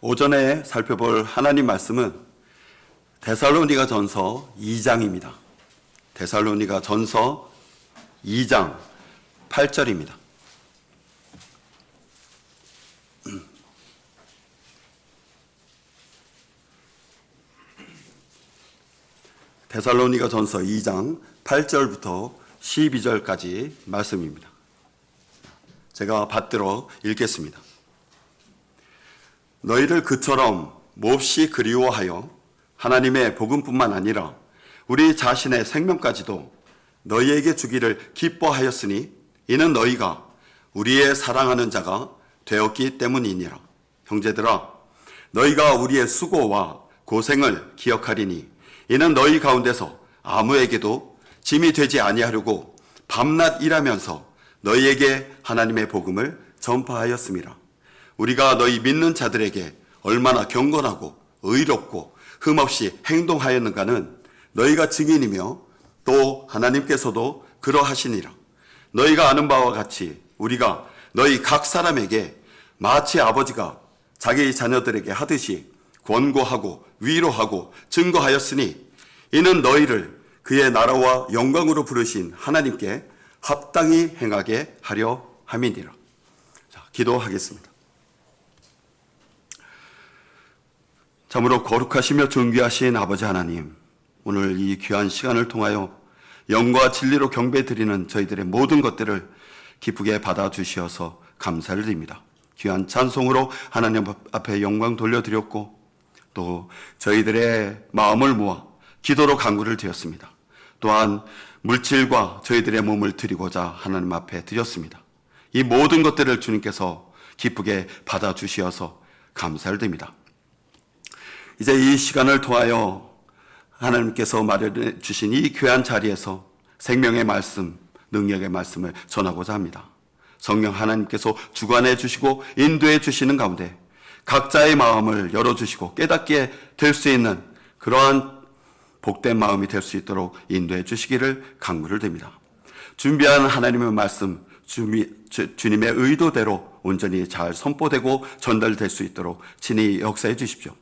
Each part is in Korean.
오전에 살펴볼 하나님 말씀은 데살로니가 전서 2장입니다. 데살로니가 전서 2장 8절입니다. 데살로니가 전서 2장 8절부터 12절까지 말씀입니다. 제가 받들어 읽겠습니다. 너희를 그처럼 몹시 그리워하여 하나님의 복음뿐만 아니라 우리 자신의 생명까지도 너희에게 주기를 기뻐하였으니 이는 너희가 우리의 사랑하는 자가 되었기 때문이니라. 형제들아, 너희가 우리의 수고와 고생을 기억하리니 이는 너희 가운데서 아무에게도 짐이 되지 아니하려고 밤낮 일하면서 너희에게 하나님의 복음을 전파하였음이라. 우리가 너희 믿는 자들에게 얼마나 경건하고 의롭고 흠없이 행동하였는가는 너희가 증인이며 또 하나님께서도 그러하시니라. 너희가 아는 바와 같이 우리가 너희 각 사람에게 마치 아버지가 자기 자녀들에게 하듯이 권고하고 위로하고 증거하였으니 이는 너희를 그의 나라와 영광으로 부르신 하나님께 합당히 행하게 하려 함이니라. 자, 기도하겠습니다. 참으로 거룩하시며 존귀하신 아버지 하나님, 오늘 이 귀한 시간을 통하여 영과 진리로 경배드리는 저희들의 모든 것들을 기쁘게 받아주시어서 감사를 드립니다. 귀한 찬송으로 하나님 앞에 영광 돌려드렸고 또 저희들의 마음을 모아 기도로 간구를 드렸습니다. 또한 물질과 저희들의 몸을 드리고자 하나님 앞에 드렸습니다. 이 모든 것들을 주님께서 기쁘게 받아주시어서 감사를 드립니다. 이제 이 시간을 통하여 하나님께서 마련해 주신 이 귀한 자리에서 생명의 말씀, 능력의 말씀을 전하고자 합니다. 성령 하나님께서 주관해 주시고 인도해 주시는 가운데 각자의 마음을 열어주시고 깨닫게 될 수 있는 그러한 복된 마음이 될 수 있도록 인도해 주시기를 간구를 드립니다. 준비한 하나님의 말씀, 주님의 의도대로 온전히 잘 선포되고 전달될 수 있도록 친히 역사해 주십시오.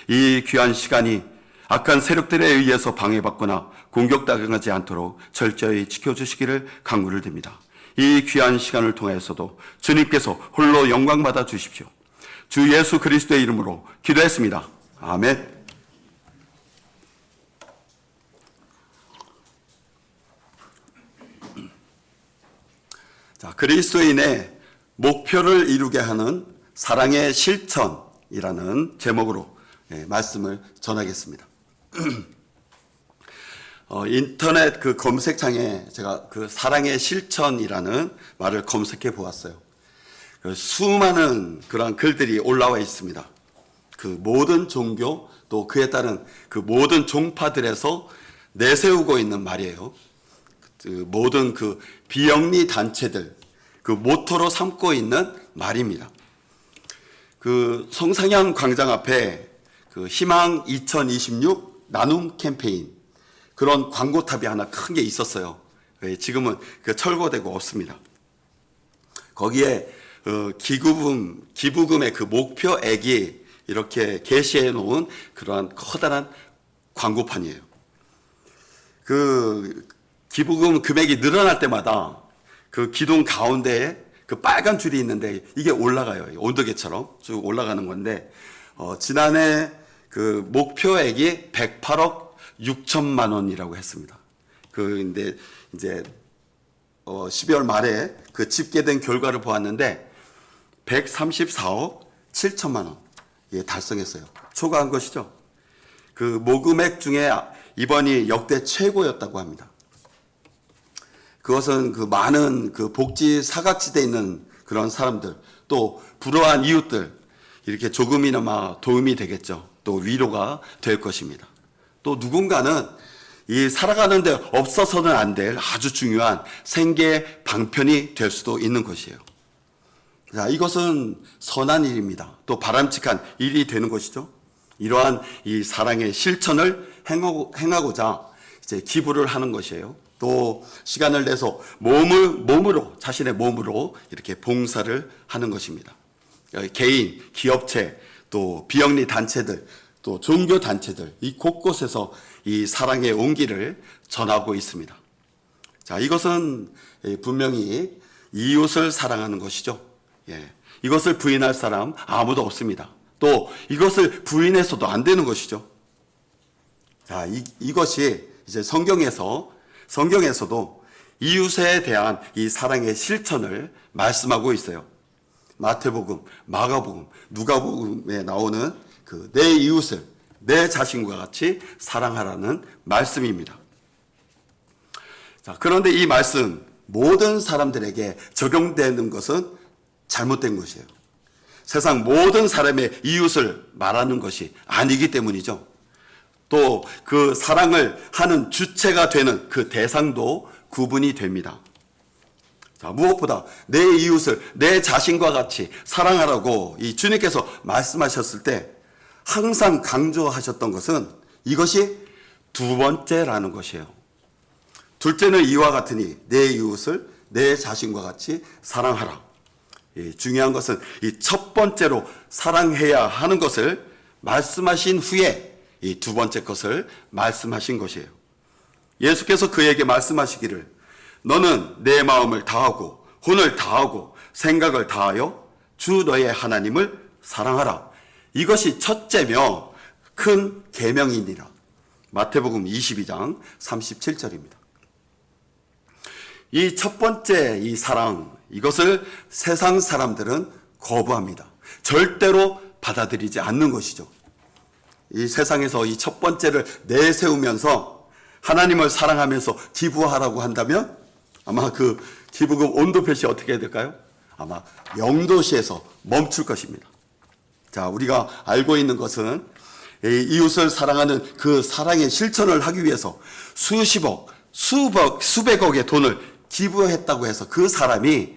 이 귀한 시간이 악한 세력들에 의해서 방해받거나 공격당하지 않도록 철저히 지켜주시기를 간구를 드립니다. 이 귀한 시간을 통해서도 주님께서 홀로 영광 받아 주십시오. 주 예수 그리스도의 이름으로 기도했습니다. 아멘. 자, 그리스도인의 목표를 이루게 하는 사랑의 실천이라는 제목으로 말씀을 전하겠습니다. 인터넷 그 검색창에 제가 그 사랑의 실천이라는 말을 검색해 보았어요. 수많은 그런 글들이 올라와 있습니다. 그 모든 종교 또 그에 따른 그 모든 종파들에서 내세우고 있는 말이에요. 그 모든 그 비영리 단체들 그 모토로 삼고 있는 말입니다. 그 성상향 광장 앞에 그 희망 2026 나눔 캠페인 그런 광고탑이 하나 큰 게 있었어요. 지금은 그 철거되고 없습니다. 거기에 기부금의 그 목표액이 이렇게 게시해 놓은 그러한 커다란 광고판이에요. 그 기부금 금액이 늘어날 때마다 그 기둥 가운데에 그 빨간 줄이 있는데 이게 올라가요. 온도계처럼 쭉 올라가는 건데 지난해 그 목표액이 108억 6천만 원이라고 했습니다. 근데 이제 12월 말에 그 집계된 결과를 보았는데 134억 7천만 원 달성했어요. 초과한 것이죠. 그 모금액 중에 이번이 역대 최고였다고 합니다. 그것은 그 많은 그 복지 사각지대에 있는 그런 사람들 또 불우한 이웃들 이렇게 조금이나마 도움이 되겠죠. 또 위로가 될 것입니다. 또 누군가는 이 살아가는데 없어서는 안 될 아주 중요한 생계 방편이 될 수도 있는 것이에요. 자, 이것은 선한 일입니다. 또 바람직한 일이 되는 것이죠. 이러한 이 사랑의 실천을 행하고자 이제 기부를 하는 것이에요. 또 시간을 내서 몸으로 자신의 몸으로 이렇게 봉사를 하는 것입니다. 개인, 기업체 또 비영리 단체들, 또 종교 단체들, 이 곳곳에서 이 사랑의 온기를 전하고 있습니다. 자, 이것은 분명히 이웃을 사랑하는 것이죠. 예. 이것을 부인할 사람 아무도 없습니다. 또 이것을 부인해서도 안 되는 것이죠. 자, 이것이 이제 성경에서도 이웃에 대한 이 사랑의 실천을 말씀하고 있어요. 마태복음, 마가복음, 누가복음에 나오는 그 내 이웃을 내 자신과 같이 사랑하라는 말씀입니다. 자, 그런데 이 말씀 모든 사람들에게 적용되는 것은 잘못된 것이에요. 세상 모든 사람의 이웃을 말하는 것이 아니기 때문이죠. 또 그 사랑을 하는 주체가 되는 그 대상도 구분이 됩니다. 자, 무엇보다 내 이웃을 내 자신과 같이 사랑하라고 이 주님께서 말씀하셨을 때 항상 강조하셨던 것은 이것이 두 번째라는 것이에요. 둘째는 이와 같으니 내 이웃을 내 자신과 같이 사랑하라. 중요한 것은 이 첫 번째로 사랑해야 하는 것을 말씀하신 후에 이 두 번째 것을 말씀하신 것이에요. 예수께서 그에게 말씀하시기를 너는 내 마음을 다하고 혼을 다하고 생각을 다하여 주 너의 하나님을 사랑하라. 이것이 첫째며 큰 계명이니라. 마태복음 22장 37절입니다. 이 첫 번째 이 사랑, 이것을 세상 사람들은 거부합니다. 절대로 받아들이지 않는 것이죠. 이 세상에서 이 첫 번째를 내세우면서 하나님을 사랑하면서 기부하라고 한다면 아마 그 기부금 온도 표시 어떻게 해야 될까요? 아마 0도시에서 멈출 것입니다. 자, 우리가 알고 있는 것은 이웃을 사랑하는 그 사랑의 실천을 하기 위해서 수십억, 수백억의 돈을 기부했다고 해서 그 사람이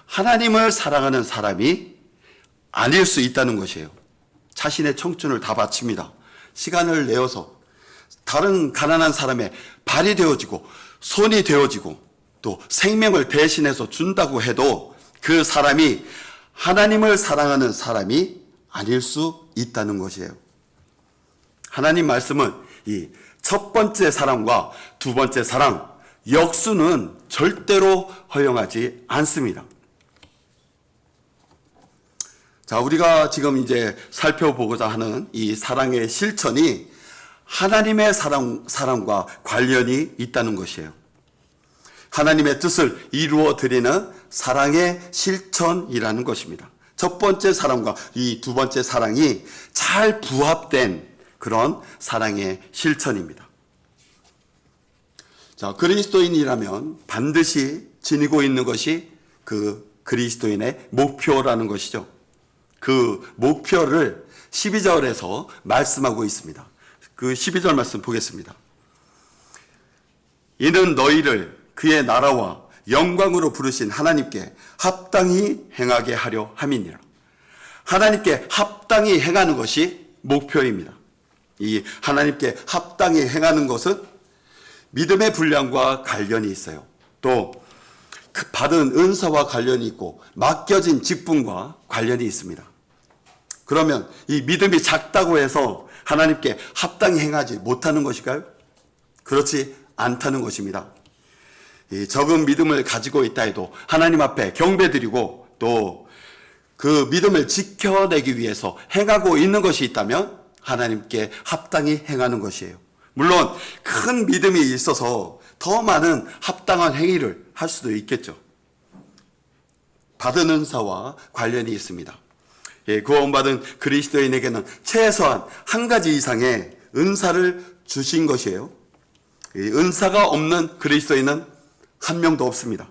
하나님을 사랑하는 사람이 아닐 수 있다는 것이에요. 자신의 청춘을 다 바칩니다. 시간을 내어서 다른 가난한 사람의 발이 되어지고 손이 되어지고 또 생명을 대신해서 준다고 해도 그 사람이 하나님을 사랑하는 사람이 아닐 수 있다는 것이에요. 하나님 말씀은 이 첫 번째 사랑과 두 번째 사랑, 역수는 절대로 허용하지 않습니다. 자, 우리가 지금 이제 살펴보고자 하는 이 사랑의 실천이 하나님의 사랑과 관련이 있다는 것이에요. 하나님의 뜻을 이루어 드리는 사랑의 실천이라는 것입니다. 첫 번째 사랑과 이 두 번째 사랑이 잘 부합된 그런 사랑의 실천입니다. 자, 그리스도인이라면 반드시 지니고 있는 것이 그 그리스도인의 목표라는 것이죠. 그 목표를 12절에서 말씀하고 있습니다. 그 12절 말씀 보겠습니다. 이는 너희를 그의 나라와 영광으로 부르신 하나님께 합당히 행하게 하려 함이니라. 하나님께 합당히 행하는 것이 목표입니다. 이 하나님께 합당히 행하는 것은 믿음의 분량과 관련이 있어요. 또 그 받은 은사와 관련이 있고 맡겨진 직분과 관련이 있습니다. 그러면 이 믿음이 작다고 해서 하나님께 합당히 행하지 못하는 것일까요? 그렇지 않다는 것입니다. 이 적은 믿음을 가지고 있다 해도 하나님 앞에 경배드리고 또 그 믿음을 지켜내기 위해서 행하고 있는 것이 있다면 하나님께 합당히 행하는 것이에요. 물론 큰 믿음이 있어서 더 많은 합당한 행위를 할 수도 있겠죠. 받은 은사와 관련이 있습니다. 구원받은 그리스도인에게는 최소한 한 가지 이상의 은사를 주신 것이에요. 은사가 없는 그리스도인은 한 명도 없습니다.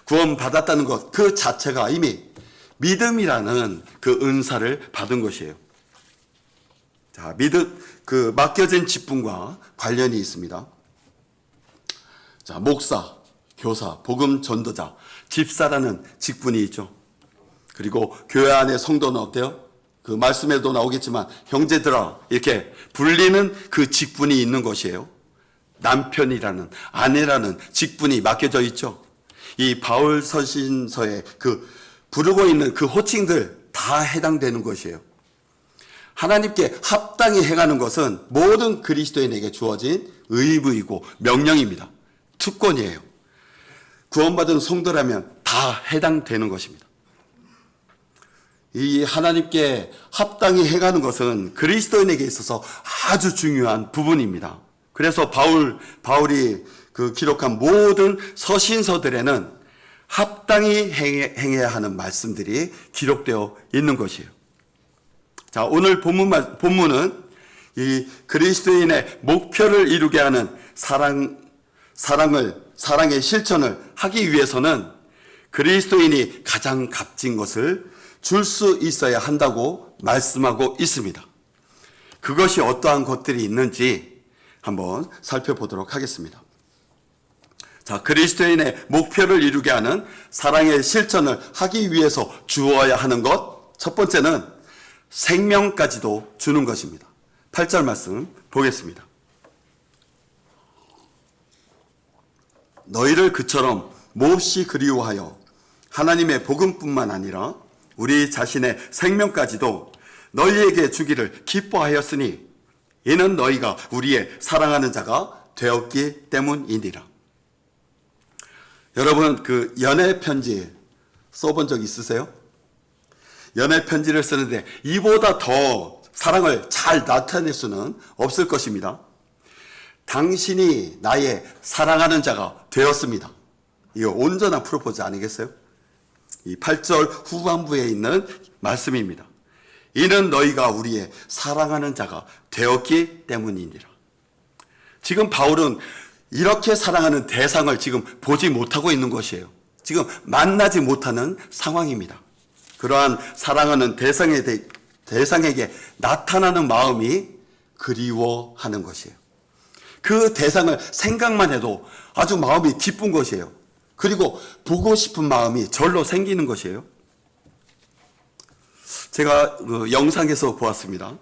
구원받았다는 것 그 자체가 이미 믿음이라는 그 은사를 받은 것이에요. 자, 믿음, 그 맡겨진 직분과 관련이 있습니다. 자, 목사, 교사, 복음 전도자, 집사라는 직분이 있죠. 그리고 교회 안의 성도는 어때요? 그 말씀에도 나오겠지만 형제들아 이렇게 불리는 그 직분이 있는 것이에요. 남편이라는 아내라는 직분이 맡겨져 있죠. 이 바울 서신서에 그 부르고 있는 그 호칭들 다 해당되는 것이에요. 하나님께 합당히 행하는 것은 모든 그리스도인에게 주어진 의무이고 명령입니다. 특권이에요. 구원받은 성도라면 다 해당되는 것입니다. 이 하나님께 합당히 행하는 것은 그리스도인에게 있어서 아주 중요한 부분입니다. 그래서 바울이 기록한 모든 서신서들에는 합당히 행해야 하는 말씀들이 기록되어 있는 것이에요. 자, 오늘 본문은 이 그리스도인의 목표를 이루게 하는 사랑의 실천을 하기 위해서는 그리스도인이 가장 값진 것을 줄 수 있어야 한다고 말씀하고 있습니다. 그것이 어떠한 것들이 있는지 한번 살펴보도록 하겠습니다. 자, 그리스도인의 목표를 이루게 하는 사랑의 실천을 하기 위해서 주어야 하는 것, 첫 번째는 생명까지도 주는 것입니다. 8절 말씀 보겠습니다. 너희를 그처럼 몹시 그리워하여 하나님의 복음뿐만 아니라 우리 자신의 생명까지도 너희에게 주기를 기뻐하였으니 이는 너희가 우리의 사랑하는 자가 되었기 때문이니라. 여러분, 연애 편지 써본 적 있으세요? 연애 편지를 쓰는데 이보다 더 사랑을 잘 나타낼 수는 없을 것입니다. 당신이 나의 사랑하는 자가 되었습니다. 이거 온전한 프로포즈 아니겠어요? 이 8절 후반부에 있는 말씀입니다. 이는 너희가 우리의 사랑하는 자가 되었기 때문이니라. 지금 바울은 이렇게 사랑하는 대상을 지금 보지 못하고 있는 것이에요. 지금 만나지 못하는 상황입니다. 그러한 사랑하는 대상에게 나타나는 마음이 그리워하는 것이에요. 그 대상을 생각만 해도 아주 마음이 기쁜 것이에요. 그리고 보고 싶은 마음이 절로 생기는 것이에요. 제가 영상에서 보았습니다.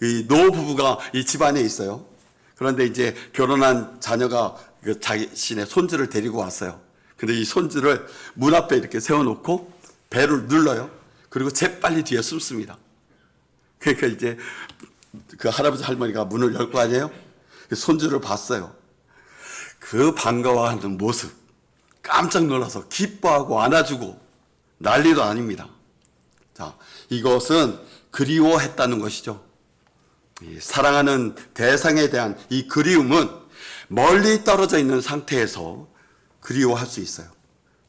이 노부부가 이 집안에 있어요. 그런데 이제 결혼한 자녀가 자신의 손주를 데리고 왔어요. 근데 이 손주를 문 앞에 이렇게 세워놓고 배를 눌러요. 그리고 재빨리 뒤에 숨습니다. 그러니까 이제 그 할아버지 할머니가 문을 열 거 아니에요? 손주를 봤어요. 그 반가워하는 모습, 깜짝 놀라서 기뻐하고 안아주고 난리도 아닙니다. 자, 이것은 그리워했다는 것이죠. 사랑하는 대상에 대한 이 그리움은 멀리 떨어져 있는 상태에서 그리워할 수 있어요.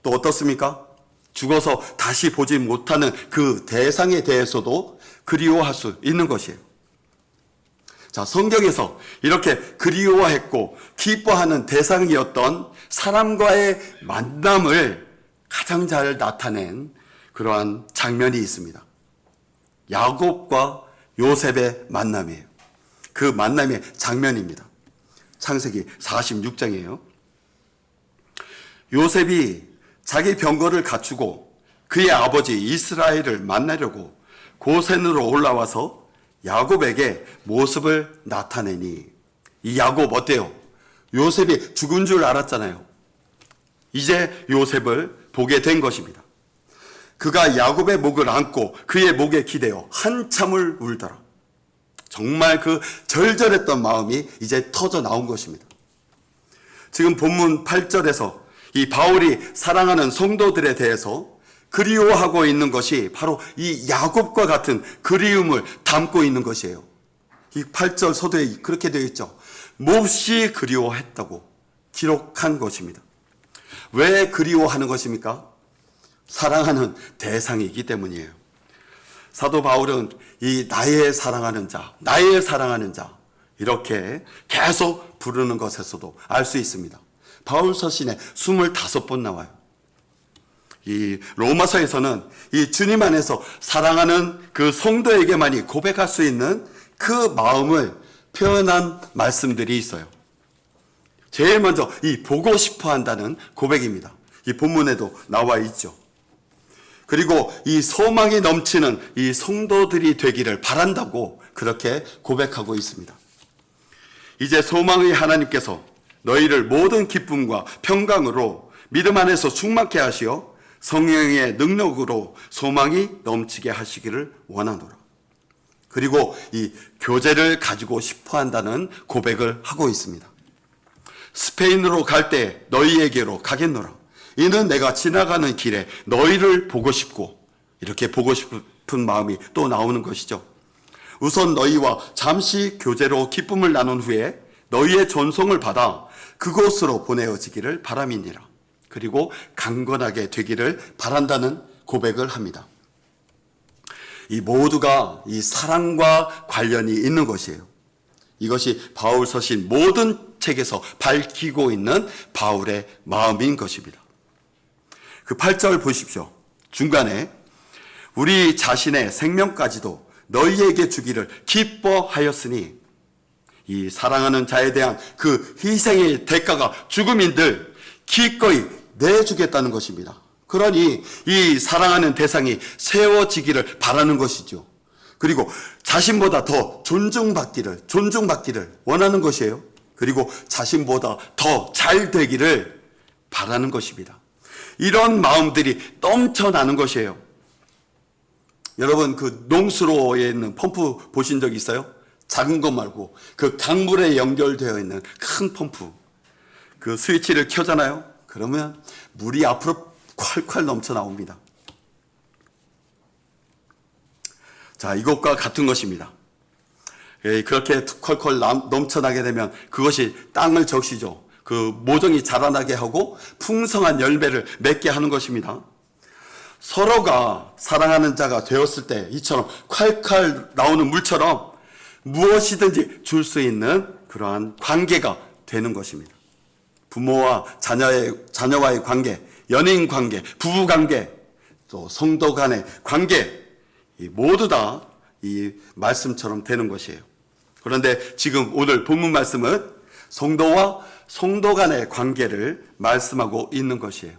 또 어떻습니까? 죽어서 다시 보지 못하는 그 대상에 대해서도 그리워할 수 있는 것이에요. 자, 성경에서 이렇게 그리워했고 기뻐하는 대상이었던 사람과의 만남을 가장 잘 나타낸 그러한 장면이 있습니다. 야곱과 요셉의 만남이에요. 그 만남의 장면입니다. 창세기 46장이에요. 요셉이 자기 병거를 갖추고 그의 아버지 이스라엘을 만나려고 고센으로 올라와서 야곱에게 모습을 나타내니, 이 야곱 어때요? 요셉이 죽은 줄 알았잖아요. 이제 요셉을 보게 된 것입니다. 그가 야곱의 목을 안고 그의 목에 기대어 한참을 울더라. 정말 그 절절했던 마음이 이제 터져 나온 것입니다. 지금 본문 8절에서 이 바울이 사랑하는 성도들에 대해서 그리워하고 있는 것이 바로 이 야곱과 같은 그리움을 담고 있는 것이에요. 이 8절 서두에 그렇게 되어 있죠. 몹시 그리워했다고 기록한 것입니다. 왜 그리워하는 것입니까? 사랑하는 대상이기 때문이에요. 사도 바울은 이 나의 사랑하는 자, 나의 사랑하는 자 이렇게 계속 부르는 것에서도 알 수 있습니다. 바울 서신에 25번 나와요. 이 로마서에서는 이 주님 안에서 사랑하는 그 성도에게만이 고백할 수 있는 그 마음을 표현한 말씀들이 있어요. 제일 먼저 이 보고 싶어 한다는 고백입니다. 이 본문에도 나와 있죠. 그리고 이 소망이 넘치는 이 성도들이 되기를 바란다고 그렇게 고백하고 있습니다. 이제 소망의 하나님께서 너희를 모든 기쁨과 평강으로 믿음 안에서 충만케 하시어 성령의 능력으로 소망이 넘치게 하시기를 원하노라. 그리고 이 교제를 가지고 싶어 한다는 고백을 하고 있습니다. 스페인으로 갈 때 너희에게로 가겠노라. 이는 내가 지나가는 길에 너희를 보고 싶고, 이렇게 보고 싶은 마음이 또 나오는 것이죠. 우선 너희와 잠시 교제로 기쁨을 나눈 후에 너희의 전송을 받아 그곳으로 보내어지기를 바람이니라. 그리고 강건하게 되기를 바란다는 고백을 합니다. 이 모두가 이 사랑과 관련이 있는 것이에요. 이것이 바울 서신 모든 책에서 밝히고 있는 바울의 마음인 것입니다. 그 8절 보십시오. 중간에 우리 자신의 생명까지도 너희에게 주기를 기뻐하였으니, 이 사랑하는 자에 대한 그 희생의 대가가 죽음인들 기꺼이 내주겠다는 것입니다. 그러니 이 사랑하는 대상이 세워지기를 바라는 것이죠. 그리고 자신보다 더 존중받기를 원하는 것이에요. 그리고 자신보다 더 잘 되기를 바라는 것입니다. 이런 마음들이 넘쳐나는 것이에요. 여러분, 그 농수로에 있는 펌프 보신 적 있어요? 작은 것 말고 그 강물에 연결되어 있는 큰 펌프, 그 스위치를 켜잖아요. 그러면 물이 앞으로 콸콸 넘쳐 나옵니다. 자, 이것과 같은 것입니다. 그렇게 콸콸 넘쳐나게 되면 그것이 땅을 적시죠. 그 모종이 자라나게 하고 풍성한 열매를 맺게 하는 것입니다. 서로가 사랑하는 자가 되었을 때 이처럼 콸콸 나오는 물처럼 무엇이든지 줄 수 있는 그러한 관계가 되는 것입니다. 부모와 자녀와의 관계, 연인 관계, 부부 관계, 또 성도 간의 관계, 모두 다 이 말씀처럼 되는 것이에요. 그런데 지금 오늘 본문 말씀은 성도와 성도 간의 관계를 말씀하고 있는 것이에요.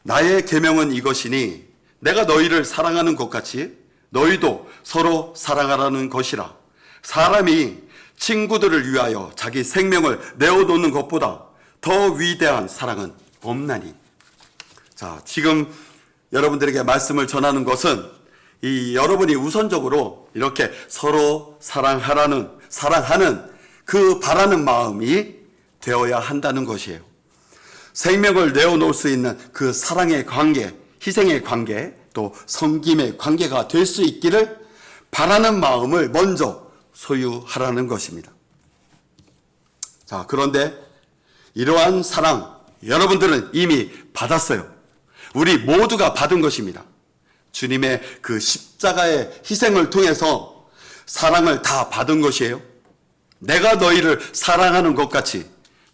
나의 계명은 이것이니 내가 너희를 사랑하는 것 같이 너희도 서로 사랑하라는 것이라. 사람이 친구들을 위하여 자기 생명을 내어놓는 것보다 더 위대한 사랑은 없나니. 자, 지금 여러분들에게 말씀을 전하는 것은 이 여러분이 우선적으로 이렇게 서로 사랑하는 그 바라는 마음이 되어야 한다는 것이에요. 생명을 내어놓을 수 있는 그 사랑의 관계, 희생의 관계, 또 섬김의 관계가 될 수 있기를 바라는 마음을 먼저 소유하라는 것입니다. 자, 그런데 이러한 사랑 여러분들은 이미 받았어요. 우리 모두가 받은 것입니다. 주님의 그 십자가의 희생을 통해서 사랑을 다 받은 것이에요. 내가 너희를 사랑하는 것 같이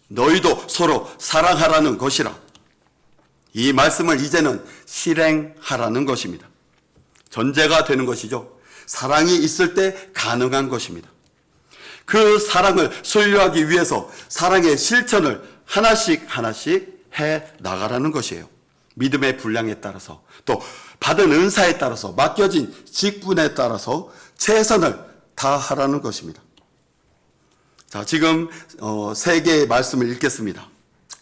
너희도 서로 사랑하라는 것이라. 이 말씀을 이제는 실행하라는 것입니다. 전제가 되는 것이죠. 사랑이 있을 때 가능한 것입니다. 그 사랑을 소유하기 위해서 사랑의 실천을 하나씩 해 나가라는 것이에요. 믿음의 분량에 따라서, 또 받은 은사에 따라서, 맡겨진 직분에 따라서 최선을 다하라는 것입니다. 자, 지금 세 개의 말씀을 읽겠습니다.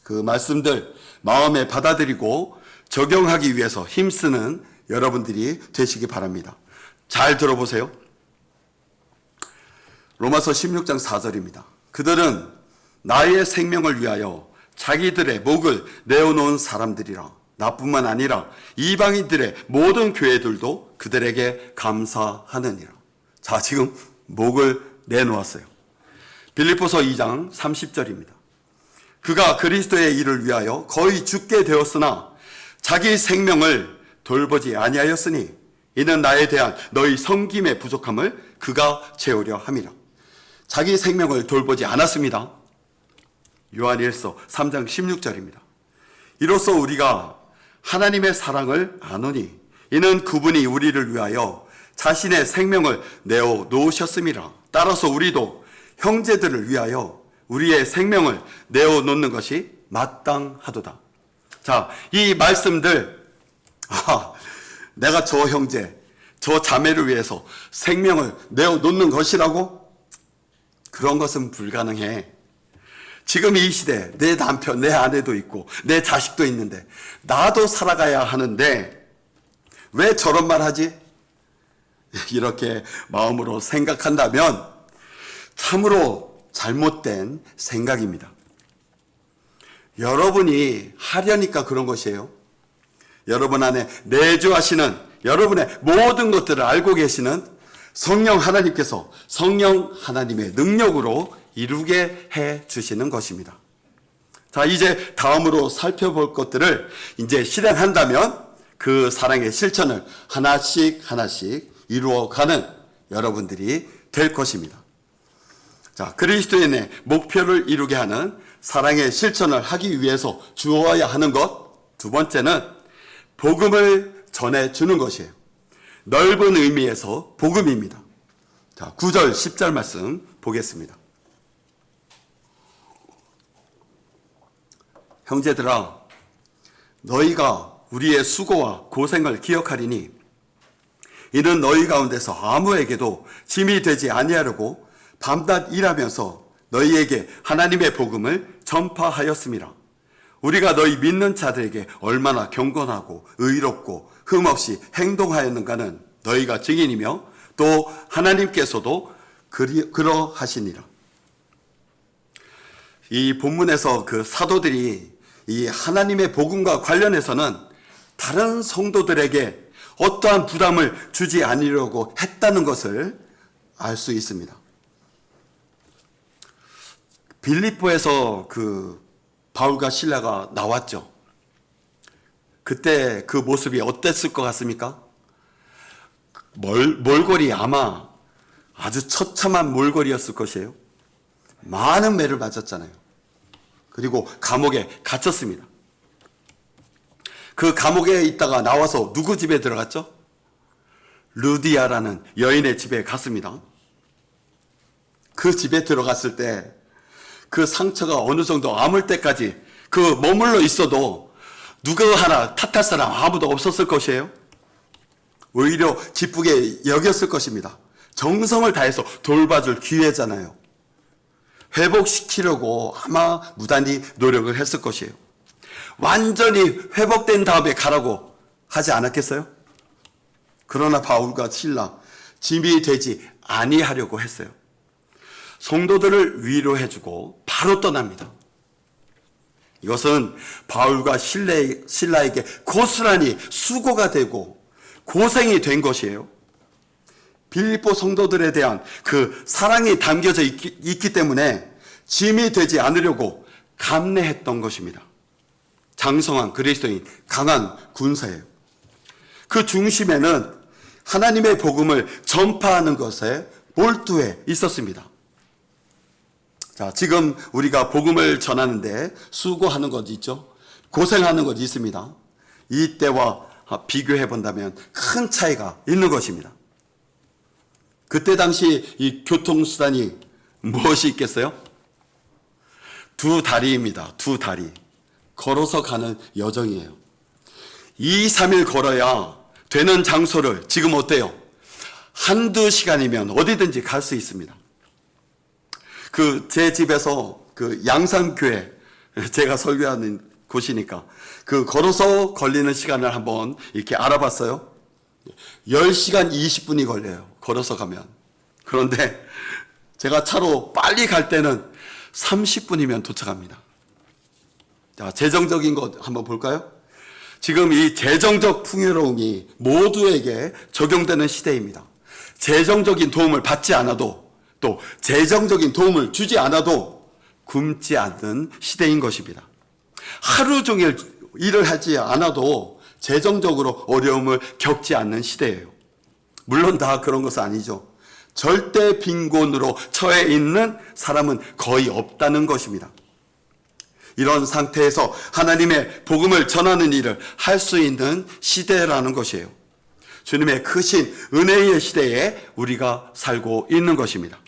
그 말씀들 마음에 받아들이고 적용하기 위해서 힘쓰는 여러분들이 되시기 바랍니다. 잘 들어보세요. 로마서 16장 4절입니다. 그들은 나의 생명을 위하여 자기들의 목을 내어놓은 사람들이라. 나뿐만 아니라 이방인들의 모든 교회들도 그들에게 감사하느니라. 자, 지금 목을 내놓았어요. 빌립보서 2장 30절입니다. 그가 그리스도의 일을 위하여 거의 죽게 되었으나 자기 생명을 돌보지 아니하였으니 이는 나에 대한 너희 섬김의 부족함을 그가 채우려 함이라. 자기 생명을 돌보지 않았습니다. 요한일서 3장 16절입니다. 이로써 우리가 하나님의 사랑을 아노니 이는 그분이 우리를 위하여 자신의 생명을 내어 놓으셨음이라. 따라서 우리도 형제들을 위하여 우리의 생명을 내어 놓는 것이 마땅하도다. 자, 이 말씀들, 내가 저 형제, 저 자매를 위해서 생명을 내어 놓는 것이라고? 그런 것은 불가능해. 지금 이 시대 내 남편, 내 아내도 있고 내 자식도 있는데 나도 살아가야 하는데 왜 저런 말 하지? 이렇게 마음으로 생각한다면 참으로 잘못된 생각입니다. 여러분이 하려니까 그런 것이에요. 여러분 안에 내주하시는 여러분의 모든 것들을 알고 계시는 성령 하나님께서 성령 하나님의 능력으로 이루게 해 주시는 것입니다. 자, 이제 다음으로 살펴볼 것들을 이제 실행한다면 그 사랑의 실천을 하나씩 이루어가는 여러분들이 될 것입니다. 자, 그리스도인의 목표를 이루게 하는 사랑의 실천을 하기 위해서 주어야 하는 것, 두 번째는 복음을 전해주는 것이에요. 넓은 의미에서 복음입니다. 자, 9절, 10절 말씀 보겠습니다. 형제들아, 너희가 우리의 수고와 고생을 기억하리니 이는 너희 가운데서 아무에게도 짐이 되지 아니하려고 밤낮 일하면서 너희에게 하나님의 복음을 전파하였음이라. 우리가 너희 믿는 자들에게 얼마나 경건하고 의롭고 흠없이 행동하였는가는 너희가 증인이며 또 하나님께서도 그러하시니라. 이 본문에서 그 사도들이 이 하나님의 복음과 관련해서는 다른 성도들에게 어떠한 부담을 주지 않으려고 했다는 것을 알 수 있습니다. 빌립보에서 그 바울과 실라가 나왔죠. 그때 그 모습이 어땠을 것 같습니까? 몰골이 아마 아주 처참한 몰골이었을 것이에요. 많은 매를 맞았잖아요. 그리고 감옥에 갇혔습니다. 그 감옥에 있다가 나와서 누구 집에 들어갔죠? 루디아라는 여인의 집에 갔습니다. 그 집에 들어갔을 때 그 상처가 어느 정도 아물 때까지 그 머물러 있어도 누구 하나 탓할 사람 아무도 없었을 것이에요. 오히려 기쁘게 여겼을 것입니다. 정성을 다해서 돌봐줄 기회잖아요. 회복시키려고 아마 무단히 노력을 했을 것이에요. 완전히 회복된 다음에 가라고 하지 않았겠어요? 그러나 바울과 실라 짐이 되지 아니하려고 했어요. 성도들을 위로해주고 바로 떠납니다. 이것은 바울과 실라에게 고스란히 수고가 되고 고생이 된 것이에요. 빌립보 성도들에 대한 그 사랑이 담겨져 있기 때문에 짐이 되지 않으려고 감내했던 것입니다. 장성한 그리스도인, 강한 군사예요. 그 중심에는 하나님의 복음을 전파하는 것에 몰두해 있었습니다. 자, 지금 우리가 복음을 전하는데 수고하는 것 있죠? 고생하는 것 있습니다. 이때와 비교해 본다면 큰 차이가 있는 것입니다. 그때 당시 이 교통수단이 무엇이 있겠어요? 두 다리입니다. 두 다리. 걸어서 가는 여정이에요. 2, 3일 걸어야 되는 장소를 지금 어때요? 한두 시간이면 어디든지 갈 수 있습니다. 제 집에서 양산교회, 제가 설교하는 곳이니까 걸어서 걸리는 시간을 한번 이렇게 알아봤어요. 10시간 20분이 걸려요. 걸어서 가면. 그런데 제가 차로 빨리 갈 때는 30분이면 도착합니다. 자, 재정적인 것 한번 볼까요? 지금 이 재정적 풍요로움이 모두에게 적용되는 시대입니다. 재정적인 도움을 받지 않아도 또 재정적인 도움을 주지 않아도 굶지 않는 시대인 것입니다. 하루 종일 일을 하지 않아도 재정적으로 어려움을 겪지 않는 시대예요. 물론 다 그런 것은 아니죠. 절대 빈곤으로 처해 있는 사람은 거의 없다는 것입니다. 이런 상태에서 하나님의 복음을 전하는 일을 할 수 있는 시대라는 것이에요. 주님의 크신 은혜의 시대에 우리가 살고 있는 것입니다.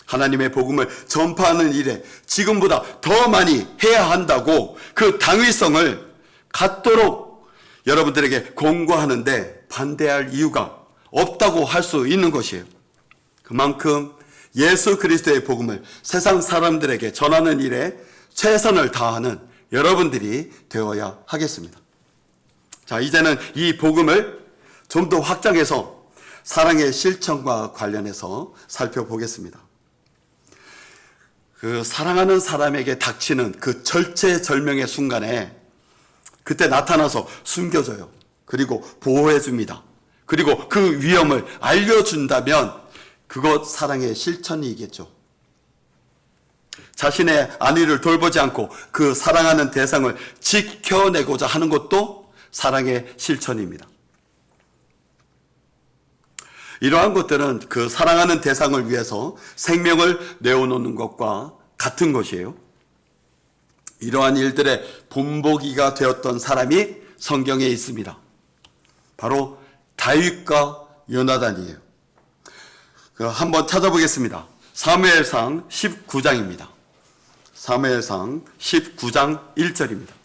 하나님의 복음을 전파하는 일에 지금보다 더 많이 해야 한다고 그 당위성을 갖도록 여러분들에게 공고하는데 반대할 이유가 없다고 할 수 있는 것이에요. 그만큼 예수 그리스도의 복음을 세상 사람들에게 전하는 일에 최선을 다하는 여러분들이 되어야 하겠습니다. 자, 이제는 이 복음을 좀 더 확장해서 사랑의 실천과 관련해서 살펴보겠습니다. 그 사랑하는 사람에게 닥치는 그 절체절명의 순간에 그때 나타나서 숨겨줘요. 그리고 보호해줍니다. 그리고 그 위험을 알려준다면 그것 사랑의 실천이겠죠. 자신의 안위를 돌보지 않고 그 사랑하는 대상을 지켜내고자 하는 것도 사랑의 실천입니다. 이러한 것들은 그 사랑하는 대상을 위해서 생명을 내어놓는 것과 같은 것이에요. 이러한 일들의 본보기가 되었던 사람이 성경에 있습니다. 바로 다윗과 요나단이에요. 한번 찾아보겠습니다. 사무엘상 19장입니다. 사무엘상 19장 1절입니다.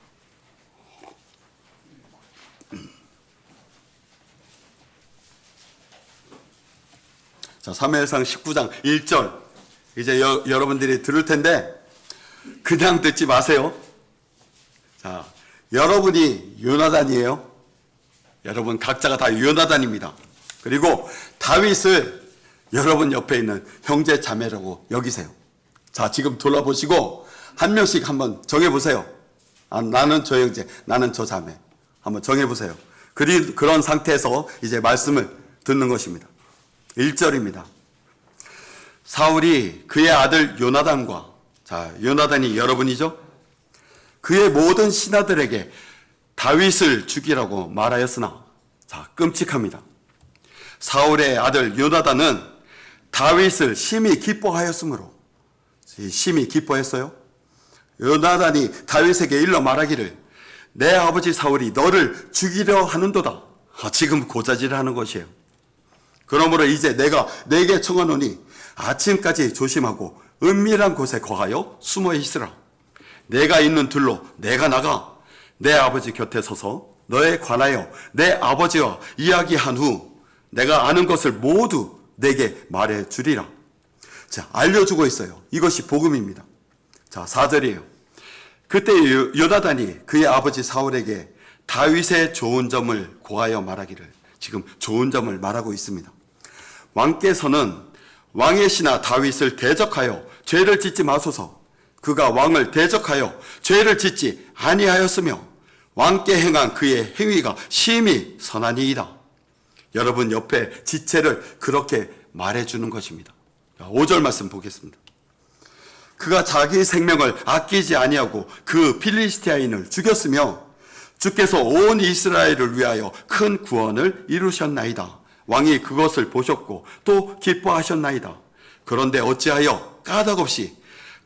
자, 사무엘상 19장 1절. 이제 여러분들이 들을 텐데 그냥 듣지 마세요. 자, 여러분이 요나단이에요. 여러분 각자가 다 요나단입니다. 그리고 다윗을 여러분 옆에 있는 형제 자매라고 여기세요. 자, 지금 돌아보시고 한 명씩 한번 정해보세요. 나는 저 형제, 나는 저 자매. 한번 정해보세요. 그런 상태에서 이제 말씀을 듣는 것입니다. 1절입니다. 사울이 그의 아들 요나단과, 자, 요나단이 여러분이죠? 그의 모든 신하들에게 다윗을 죽이라고 말하였으나, 자, 끔찍합니다. 사울의 아들 요나단은 다윗을 심히 기뻐하였으므로, 심히 기뻐했어요. 요나단이 다윗에게 일러 말하기를 내 아버지 사울이 너를 죽이려 하는도다. 지금 고자질을 하는 것이에요. 그러므로 이제 내가 네게 청하노니 아침까지 조심하고 은밀한 곳에 거하여 숨어 있으라. 내가 있는 들로 내가 나가 내 아버지 곁에 서서 너에 관하여 내 아버지와 이야기한 후 내가 아는 것을 모두 내게 말해 주리라. 자, 알려주고 있어요. 이것이 복음입니다. 자, 4절이에요. 그때 요나단이 그의 아버지 사울에게 다윗의 좋은 점을 고하여 말하기를, 지금 좋은 점을 말하고 있습니다. 왕께서는 왕의 신하 다윗을 대적하여 죄를 짓지 마소서. 그가 왕을 대적하여 죄를 짓지 아니하였으며 왕께 행한 그의 행위가 심히 선하니이다. 여러분 옆에 지체를 그렇게 말해주는 것입니다. 5절 말씀 보겠습니다. 그가 자기 생명을 아끼지 아니하고 그 필리스티아인을 죽였으며 주께서 온 이스라엘을 위하여 큰 구원을 이루셨나이다. 왕이 그것을 보셨고 또 기뻐하셨나이다. 그런데 어찌하여 까닭없이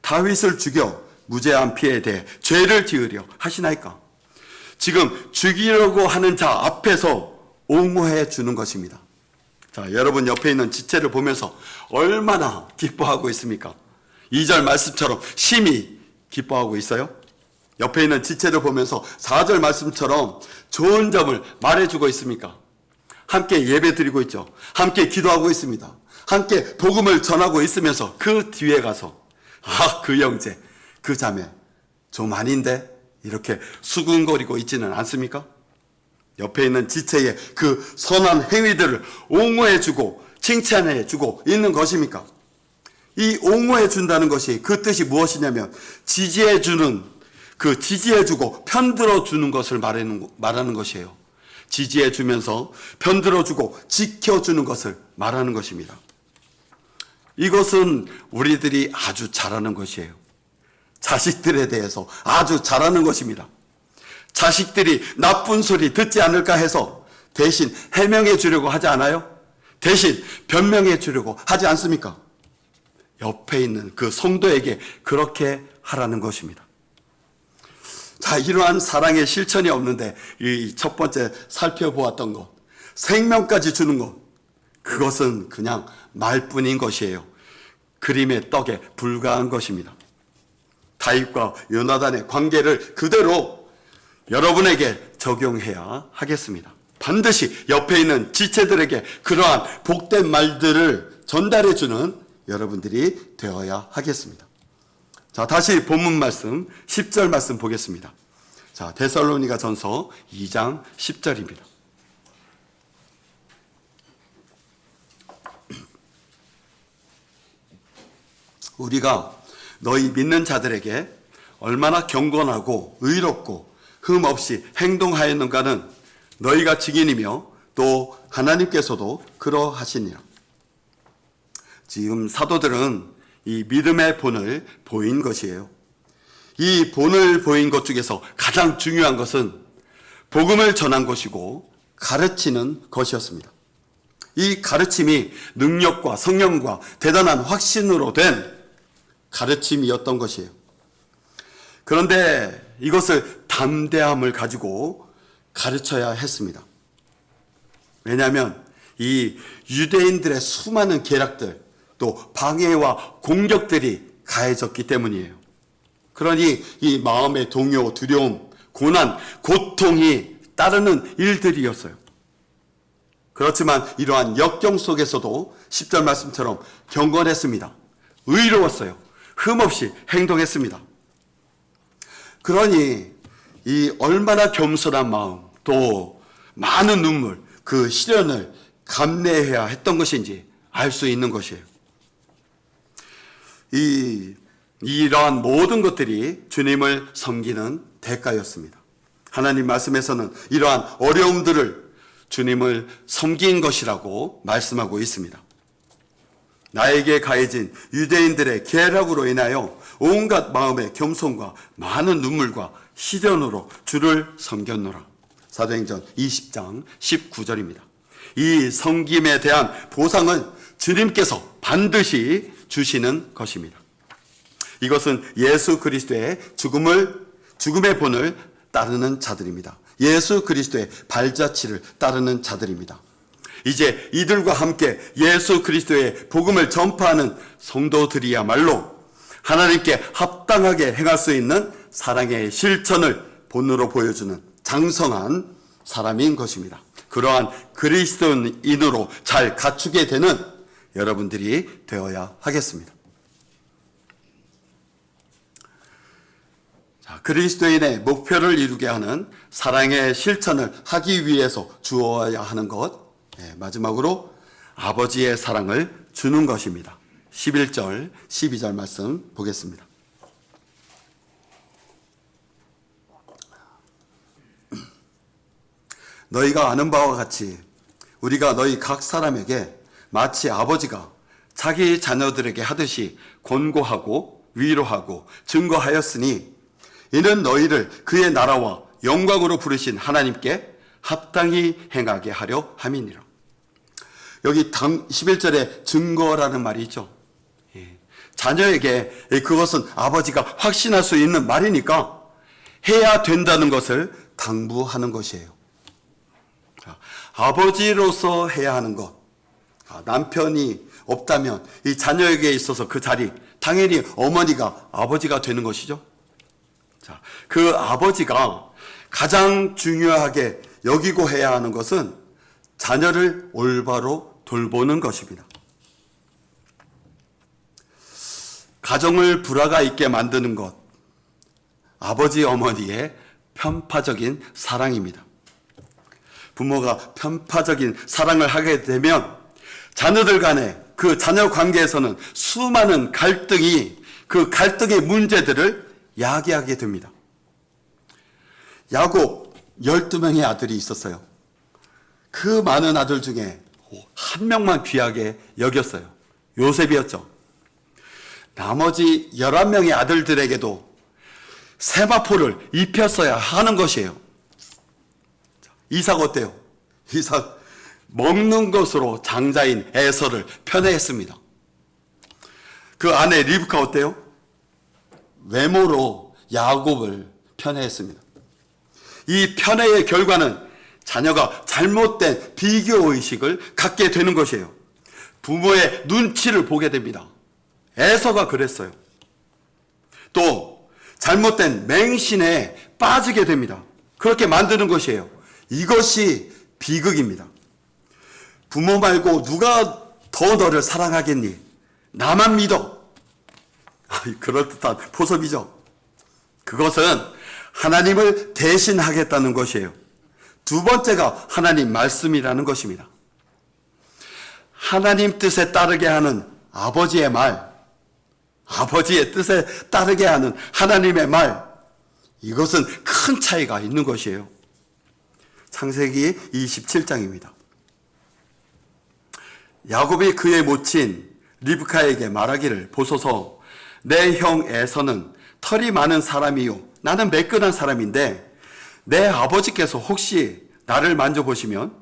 다윗을 죽여 무죄한 피에 대해 죄를 지으려 하시나이까? 지금 죽이려고 하는 자 앞에서 옹호해 주는 것입니다. 자, 여러분 옆에 있는 지체를 보면서 얼마나 기뻐하고 있습니까? 2절 말씀처럼 심히 기뻐하고 있어요? 옆에 있는 지체를 보면서 4절 말씀처럼 좋은 점을 말해주고 있습니까? 함께 예배 드리고 있죠. 함께 기도하고 있습니다. 함께 복음을 전하고 있으면서 그 뒤에 가서 그 형제, 그 자매 좀 아닌데 이렇게 수군거리고 있지는 않습니까? 옆에 있는 지체의 그 선한 행위들을 옹호해주고 칭찬해주고 있는 것입니까? 이 옹호해준다는 것이 그 뜻이 무엇이냐면 지지해주는, 그 지지해주고 편들어주는 것을 말하는 것이에요. 지지해주면서 편들어주고 지켜주는 것을 말하는 것입니다. 이것은 우리들이 아주 잘하는 것이에요. 자식들에 대해서 아주 잘하는 것입니다. 자식들이 나쁜 소리 듣지 않을까 해서 대신 해명해 주려고 하지 않아요? 대신 변명해 주려고 하지 않습니까? 옆에 있는 그 성도에게 그렇게 하라는 것입니다. 자, 이러한 사랑의 실천이 없는데 이 첫 번째 살펴보았던 것, 생명까지 주는 것, 그것은 그냥 말뿐인 것이에요. 그림의 떡에 불과한 것입니다. 다윗과 요나단의 관계를 그대로 여러분에게 적용해야 하겠습니다. 반드시 옆에 있는 지체들에게 그러한 복된 말들을 전달해주는 여러분들이 되어야 하겠습니다. 자, 다시 본문 말씀 10절 말씀 보겠습니다. 자, 데살로니가 전서 2장 10절입니다. 우리가 너희 믿는 자들에게 얼마나 경건하고 의롭고 흠 없이 행동하였는가는 너희가 증인이며 또 하나님께서도 그러하시니라. 지금 사도들은 이 믿음의 본을 보인 것이에요. 이 본을 보인 것 중에서 가장 중요한 것은 복음을 전한 것이고 가르치는 것이었습니다. 이 가르침이 능력과 성령과 대단한 확신으로 된 가르침이었던 것이에요. 그런데 이것을 담대함을 가지고 가르쳐야 했습니다. 왜냐하면 이 유대인들의 수많은 계략들, 또 방해와 공격들이 가해졌기 때문이에요. 그러니 이 마음의 동요, 두려움, 고난, 고통이 따르는 일들이었어요. 그렇지만 이러한 역경 속에서도 10절 말씀처럼 경건했습니다. 의로웠어요. 흠없이 행동했습니다. 그러니 이 얼마나 겸손한 마음, 또 많은 눈물, 그 시련을 감내해야 했던 것인지 알 수 있는 것이에요. 이러한 모든 것들이 주님을 섬기는 대가였습니다. 하나님 말씀에서는 이러한 어려움들을 주님을 섬긴 것이라고 말씀하고 있습니다. 나에게 가해진 유대인들의 계략으로 인하여 온갖 마음의 겸손과 많은 눈물과 시련으로 주를 섬겼노라. 사도행전 20장 19절입니다. 이 섬김에 대한 보상은 주님께서 반드시 주시는 것입니다. 이것은 예수 그리스도의 죽음의 본을 따르는 자들입니다. 예수 그리스도의 발자취를 따르는 자들입니다. 이제 이들과 함께 예수 그리스도의 복음을 전파하는 성도들이야말로 하나님께 합당하게 행할 수 있는 사랑의 실천을 본으로 보여주는 장성한 사람인 것입니다. 그러한 그리스도인으로 잘 갖추게 되는 여러분들이 되어야 하겠습니다. 그리스도인의 목표를 이루게 하는 사랑의 실천을 하기 위해서 주어야 하는 것, 마지막으로 아버지의 사랑을 주는 것입니다. 11절, 12절 말씀 보겠습니다. 너희가 아는 바와 같이 우리가 너희 각 사람에게 마치 아버지가 자기 자녀들에게 하듯이 권고하고 위로하고 증거하였으니 이는 너희를 그의 나라와 영광으로 부르신 하나님께 합당히 행하게 하려 함이니라. 여기 11절에 증거라는 말이 있죠. 자녀에게 그것은 아버지가 확신할 수 있는 말이니까 해야 된다는 것을 당부하는 것이에요. 아버지로서 해야 하는 것. 남편이 없다면 이 자녀에게 있어서 그 자리, 당연히 어머니가 아버지가 되는 것이죠. 자, 그 아버지가 가장 중요하게 여기고 해야 하는 것은 자녀를 올바로 돌보는 것입니다. 가정을 불화가 있게 만드는 것, 아버지 어머니의 편파적인 사랑입니다. 부모가 편파적인 사랑을 하게 되면 자녀들 간에 그 자녀 관계에서는 수많은 갈등이, 그 갈등의 문제들을 야기하게 됩니다. 야곱 12명의 아들이 있었어요. 그 많은 아들 중에 한 명만 귀하게 여겼어요. 요셉이었죠. 나머지 11명의 아들들에게도 세마포를 입혔어야 하는 것이에요. 이삭 어때요? 이삭 먹는 것으로 장자인 에서를 편애했습니다. 그 아내 리브카 어때요? 외모로 야곱을 편애했습니다. 이 편애의 결과는 자녀가 잘못된 비교의식을 갖게 되는 것이에요. 부모의 눈치를 보게 됩니다. 에서가 그랬어요. 또 잘못된 맹신에 빠지게 됩니다. 그렇게 만드는 것이에요. 이것이 비극입니다. 부모 말고 누가 더 너를 사랑하겠니? 나만 믿어. 그럴듯한 포섭이죠. 그것은 하나님을 대신하겠다는 것이에요. 두 번째가 하나님 말씀이라는 것입니다. 하나님 뜻에 따르게 하는 아버지의 말, 아버지의 뜻에 따르게 하는 하나님의 말, 이것은 큰 차이가 있는 것이에요. 창세기 27장입니다. 야곱이 그의 모친 리브카에게 말하기를, 보소서, 내 형 에서는 털이 많은 사람이요 나는 매끈한 사람인데 내 아버지께서 혹시 나를 만져보시면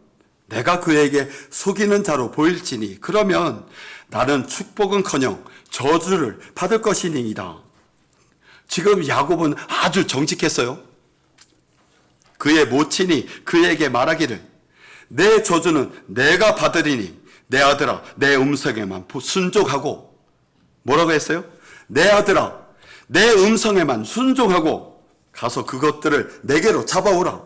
내가 그에게 속이는 자로 보일지니 그러면 나는 축복은커녕 저주를 받을 것이니이다. 지금 야곱은 아주 정직했어요. 그의 모친이 그에게 말하기를, 내 저주는 내가 받으리니 내 아들아 내 음성에만 순종하고, 뭐라고 했어요? 내 아들아 내 음성에만 순종하고 가서 그것들을 내게로 잡아오라.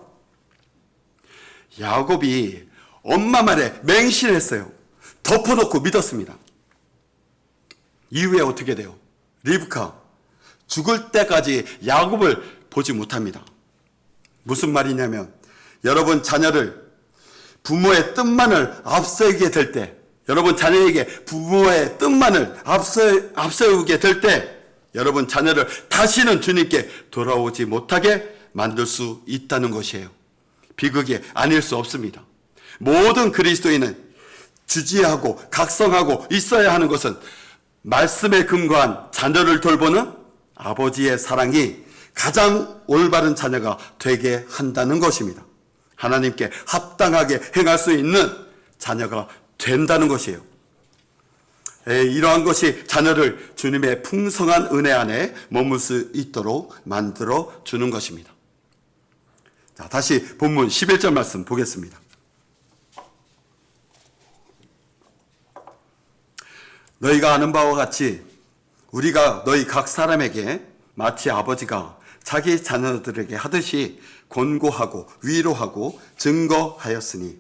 야곱이 엄마 말에 맹신했어요. 덮어놓고 믿었습니다. 이후에 어떻게 돼요? 리브카 죽을 때까지 야곱을 보지 못합니다. 무슨 말이냐면, 여러분 자녀를 부모의 뜻만을 앞세우게 될 때, 여러분 자녀에게 부모의 뜻만을 앞세우게 될 때 여러분 자녀를 다시는 주님께 돌아오지 못하게 만들 수 있다는 것이에요. 비극이 아닐 수 없습니다. 모든 그리스도인은 주지하고 각성하고 있어야 하는 것은 말씀에 근거한 자녀를 돌보는 아버지의 사랑이 가장 올바른 자녀가 되게 한다는 것입니다. 하나님께 합당하게 행할 수 있는 자녀가 된다는 것이에요. 이러한 것이 자녀를 주님의 풍성한 은혜 안에 머물 수 있도록 만들어 주는 것입니다. 자, 다시 본문 11절 말씀 보겠습니다. 너희가 아는 바와 같이 우리가 너희 각 사람에게 마치 아버지가 자기 자녀들에게 하듯이 권고하고 위로하고 증거하였으니,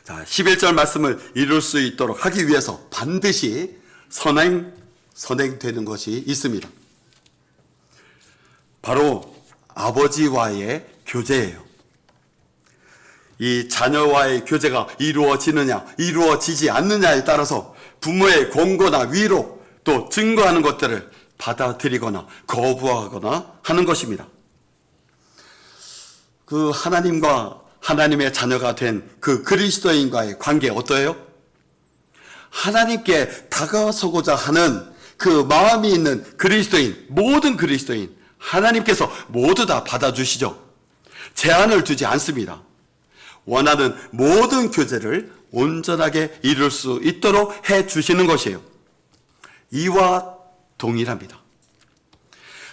자, 11절 말씀을 이룰 수 있도록 하기 위해서 반드시 선행되는 것이 있습니다. 바로 아버지와의 교제예요. 이 자녀와의 교제가 이루어지느냐 이루어지지 않느냐에 따라서 부모의 권고나 위로 또 증거하는 것들을 받아들이거나 거부하거나 하는 것입니다. 그 하나님과 하나님의 자녀가 된 그 그리스도인과의 관계 어떠해요? 하나님께 다가서고자 하는 그 마음이 있는 그리스도인, 모든 그리스도인, 하나님께서 모두 다 받아주시죠. 제한을 두지 않습니다. 원하는 모든 교제를 온전하게 이룰 수 있도록 해주시는 것이에요. 이와 동일합니다.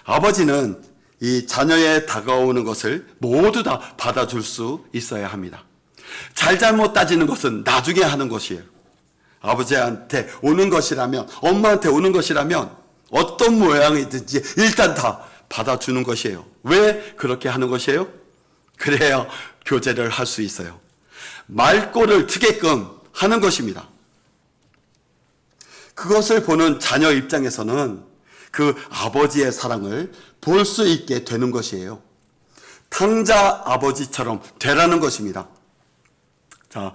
아버지는 이 자녀의 다가오는 것을 모두 다 받아줄 수 있어야 합니다. 잘잘못 따지는 것은 나중에 하는 것이에요. 아버지한테 오는 것이라면, 엄마한테 오는 것이라면 어떤 모양이든지 일단 다 받아주는 것이에요. 왜 그렇게 하는 것이에요? 그래야 교제를 할 수 있어요. 말꼬를 트게끔 하는 것입니다. 그것을 보는 자녀 입장에서는 그 아버지의 사랑을 볼 수 있게 되는 것이에요. 탕자 아버지처럼 되라는 것입니다. 자,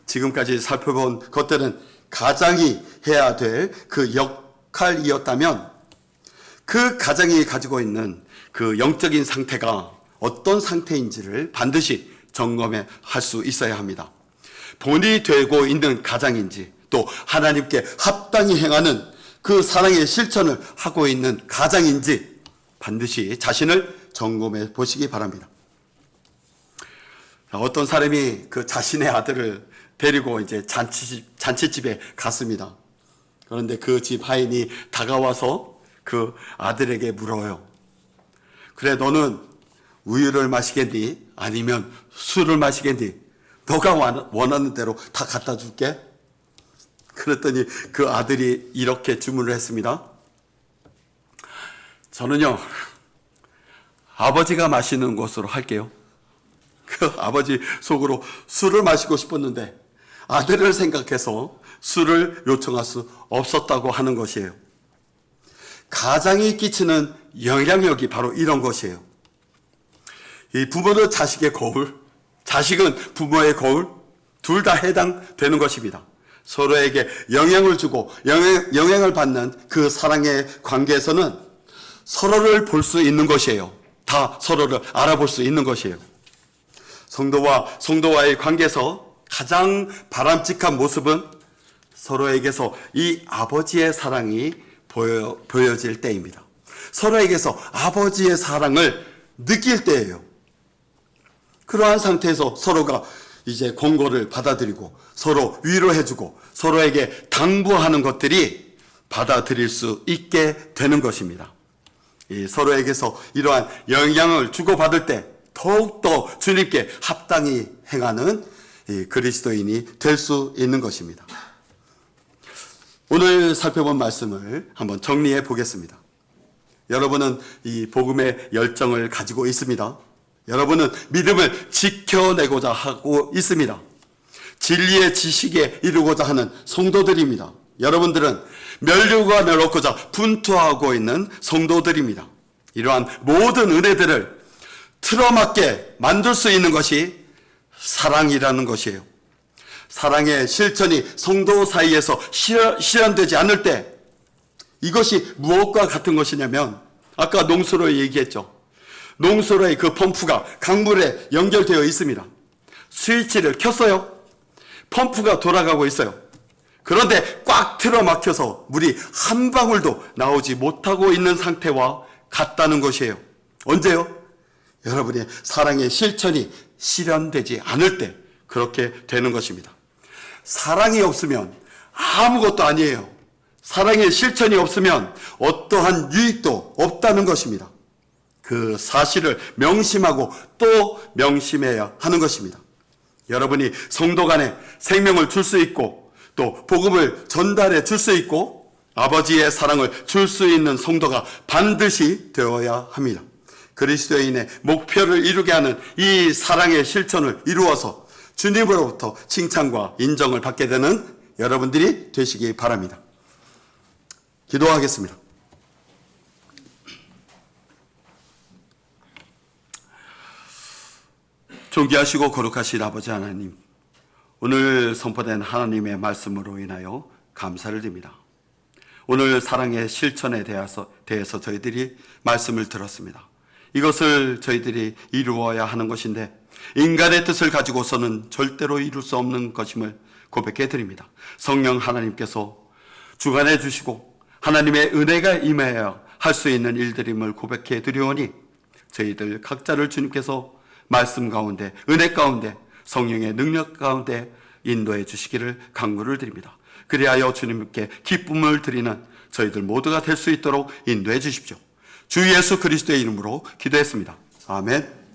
지금까지 살펴본 것들은 가장이 해야 될 그 역할이었다면, 그 가장이 가지고 있는 그 영적인 상태가 어떤 상태인지를 반드시 점검해 할 수 있어야 합니다. 본이 되고 있는 가장인지, 또 하나님께 합당히 행하는 그 사랑의 실천을 하고 있는 가장인지 반드시 자신을 점검해 보시기 바랍니다. 어떤 사람이 그 자신의 아들을 데리고 이제 잔치집에 갔습니다. 그런데 그 집 하인이 다가와서 그 아들에게 물어요. 그래, 너는 우유를 마시겠니? 아니면 술을 마시겠니? 너가 원하는 대로 다 갖다 줄게. 그랬더니 그 아들이 이렇게 주문을 했습니다. 저는요, 아버지가 마시는 것으로 할게요. 그 아버지 속으로 술을 마시고 싶었는데 아들을 생각해서 술을 요청할 수 없었다고 하는 것이에요. 가장이 끼치는 영향력이 바로 이런 것이에요. 이 부모는 자식의 거울, 자식은 부모의 거울, 둘 다 해당되는 것입니다. 서로에게 영향을 주고 영향을 받는 그 사랑의 관계에서는 서로를 볼 수 있는 것이에요. 다 서로를 알아볼 수 있는 것이에요. 성도와의 관계에서 가장 바람직한 모습은 서로에게서 이 아버지의 사랑이 보여질 때입니다. 서로에게서 아버지의 사랑을 느낄 때예요. 그러한 상태에서 서로가 이제 권고를 받아들이고 서로 위로해주고 서로에게 당부하는 것들이 받아들일 수 있게 되는 것입니다. 서로에게서 이러한 영향을 주고받을 때 더욱더 주님께 합당히 행하는 그리스도인이 될 수 있는 것입니다. 오늘 살펴본 말씀을 한번 정리해 보겠습니다. 여러분은 이 복음의 열정을 가지고 있습니다. 여러분은 믿음을 지켜내고자 하고 있습니다. 진리의 지식에 이루고자 하는 성도들입니다. 여러분들은 면류관을 얻고자 분투하고 있는 성도들입니다. 이러한 모든 은혜들을 틀어맞게 만들 수 있는 것이 사랑이라는 것이에요. 사랑의 실천이 성도 사이에서 실현되지 않을 때 이것이 무엇과 같은 것이냐면 아까 농수로 얘기했죠. 농수로의 그 펌프가 강물에 연결되어 있습니다. 스위치를 켰어요. 펌프가 돌아가고 있어요. 그런데 꽉 틀어막혀서 물이 한 방울도 나오지 못하고 있는 상태와 같다는 것이에요. 언제요? 여러분의 사랑의 실천이 실현되지 않을 때 그렇게 되는 것입니다. 사랑이 없으면 아무것도 아니에요. 사랑의 실천이 없으면 어떠한 유익도 없다는 것입니다. 그 사실을 명심하고 또 명심해야 하는 것입니다. 여러분이 성도 간에 생명을 줄 수 있고 또 복음을 전달해 줄 수 있고 아버지의 사랑을 줄 수 있는 성도가 반드시 되어야 합니다. 그리스도인의 목표를 이루게 하는 이 사랑의 실천을 이루어서 주님으로부터 칭찬과 인정을 받게 되는 여러분들이 되시기 바랍니다. 기도하겠습니다. 존귀하시고 거룩하신 아버지 하나님, 오늘 선포된 하나님의 말씀으로 인하여 감사를 드립니다. 오늘 사랑의 실천에 대해서 저희들이 말씀을 들었습니다. 이것을 저희들이 이루어야 하는 것인데 인간의 뜻을 가지고서는 절대로 이룰 수 없는 것임을 고백해 드립니다. 성령 하나님께서 주관해 주시고 하나님의 은혜가 임해야 할 수 있는 일들임을 고백해 드리오니 저희들 각자를 주님께서 말씀 가운데, 은혜 가운데, 성령의 능력 가운데 인도해 주시기를 간구를 드립니다. 그리하여 주님께 기쁨을 드리는 저희들 모두가 될 수 있도록 인도해 주십시오. 주 예수 그리스도의 이름으로 기도했습니다. 아멘.